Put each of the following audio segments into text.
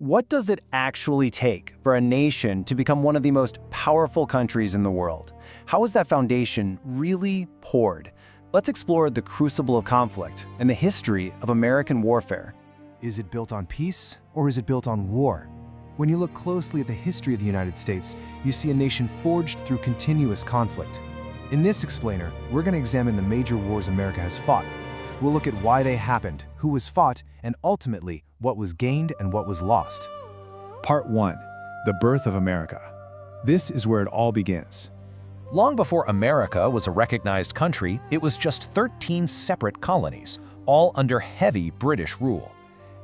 what does it actually take for a nation to become one of the most powerful countries in the world? How is that foundation really poured? Let's explore the crucible of conflict and the history of American warfare. Is it built on peace, or is it built on war? When you look closely at the history of the United States, you see a nation forged through continuous conflict. In this explainer, we're going to examine the major wars America has fought. We'll look at why they happened, who was fought, and ultimately, what was gained and what was lost. Part 1. The Birth of America. This is where it all begins. Long before America was a recognized country, it was just 13 separate colonies, all under heavy British rule.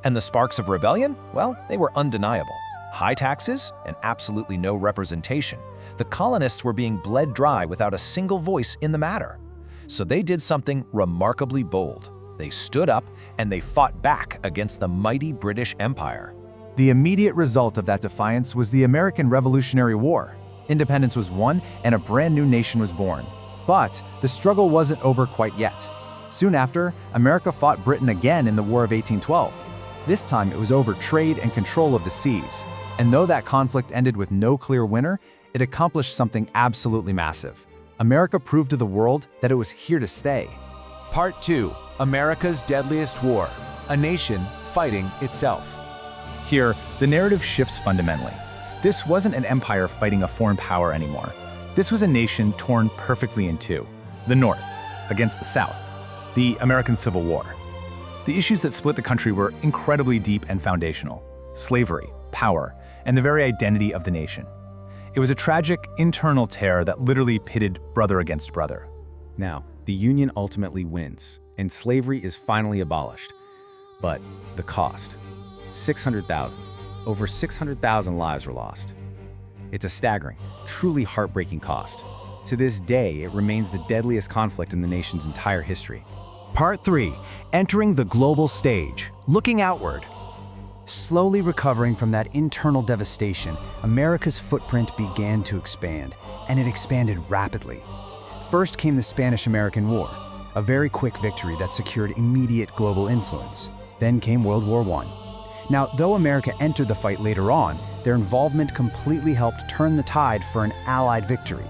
And the sparks of rebellion? Well, they were undeniable. High taxes and absolutely no representation. The colonists were being bled dry without a single voice in the matter. So they did something remarkably bold. They stood up and they fought back against the mighty British Empire. The immediate result of that defiance was the American Revolutionary War. Independence was won and a brand new nation was born. But the struggle wasn't over quite yet. Soon after, America fought Britain again in the War of 1812. This time it was over trade and control of the seas. And though that conflict ended with no clear winner, it accomplished something absolutely massive. America proved to the world that it was here to stay. Part 2. America's Deadliest War. A nation fighting itself. Here, the narrative shifts fundamentally. This wasn't an empire fighting a foreign power anymore. This was a nation torn perfectly in two. The North against the South. The American Civil War. The issues that split the country were incredibly deep and foundational. Slavery, power, and the very identity of the nation. It was a tragic internal tear that literally pitted brother against brother. Now, the Union ultimately wins, and slavery is finally abolished. But the cost? 600,000. Over 600,000 lives were lost. It's a staggering, truly heartbreaking cost. To this day, it remains the deadliest conflict in the nation's entire history. Part 3. Entering the global stage, looking outward. Slowly recovering from that internal devastation, America's footprint began to expand, and it expanded rapidly. First came the Spanish-American War, a very quick victory that secured immediate global influence. Then came World War I. Now, though America entered the fight later on, their involvement completely helped turn the tide for an Allied victory.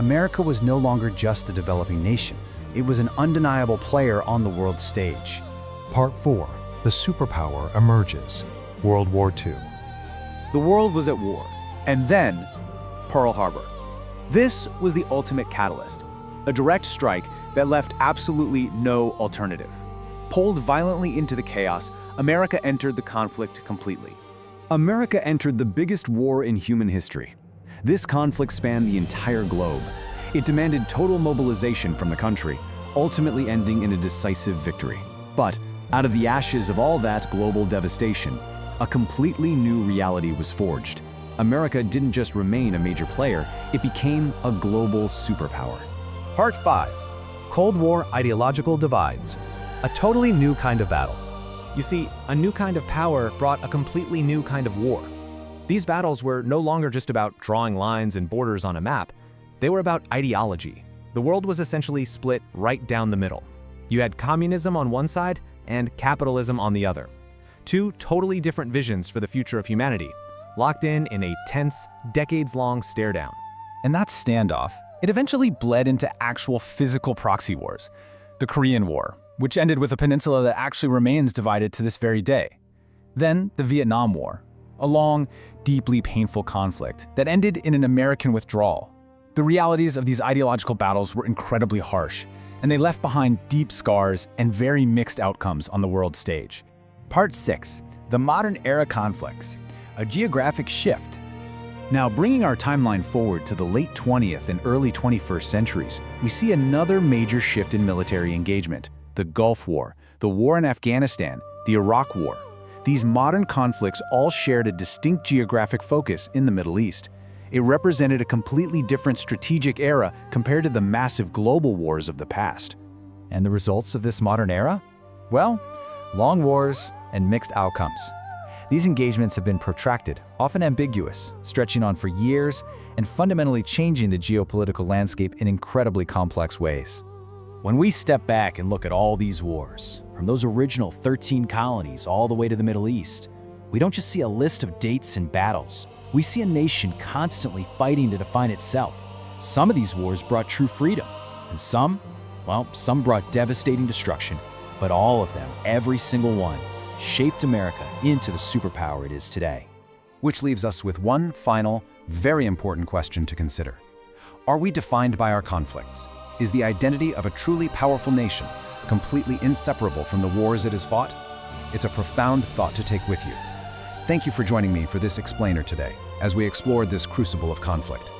America was no longer just a developing nation. It was an undeniable player on the world stage. Part 4. The superpower emerges. World War II. The world was at war, and then Pearl Harbor. This was the ultimate catalyst, a direct strike that left absolutely no alternative. Pulled violently into the chaos, America entered the conflict completely. America entered the biggest war in human history. This conflict spanned the entire globe. It demanded total mobilization from the country, ultimately ending in a decisive victory. But out of the ashes of all that global devastation, a completely new reality was forged. America didn't just remain a major player, it became a global superpower. Part 5. Cold War Ideological Divides. A totally new kind of battle. You see, a new kind of power brought a completely new kind of war. These battles were no longer just about drawing lines and borders on a map. They were about ideology. The world was essentially split right down the middle. You had communism on one side and capitalism on the other. Two totally different visions for the future of humanity, locked in a tense, decades-long stare-down. And that standoff, it eventually bled into actual physical proxy wars. The Korean War, which ended with a peninsula that actually remains divided to this very day. Then the Vietnam War, a long, deeply painful conflict that ended in an American withdrawal. The realities of these ideological battles were incredibly harsh, and they left behind deep scars and very mixed outcomes on the world stage. Part 6. The Modern Era Conflicts. A geographic shift. Now, bringing our timeline forward to the late 20th and early 21st centuries, we see another major shift in military engagement. The Gulf War, the war in Afghanistan, the Iraq War. These modern conflicts all shared a distinct geographic focus in the Middle East. It represented a completely different strategic era compared to the massive global wars of the past. And the results of this modern era? Well, long wars and mixed outcomes. These engagements have been protracted, often ambiguous, stretching on for years and fundamentally changing the geopolitical landscape in incredibly complex ways. When we step back and look at all these wars, from those original 13 colonies all the way to the Middle East, We don't just see a list of dates and battles. We see a nation constantly fighting to define itself. Some of these wars brought true freedom, and some brought devastating destruction, but all of them, every single one, shaped America into the superpower it is today. Which leaves us with one final, very important question to consider. Are we defined by our conflicts? Is the identity of a truly powerful nation completely inseparable from the wars it has fought? It's a profound thought to take with you. Thank you for joining me for this explainer today, as we explored this crucible of conflict.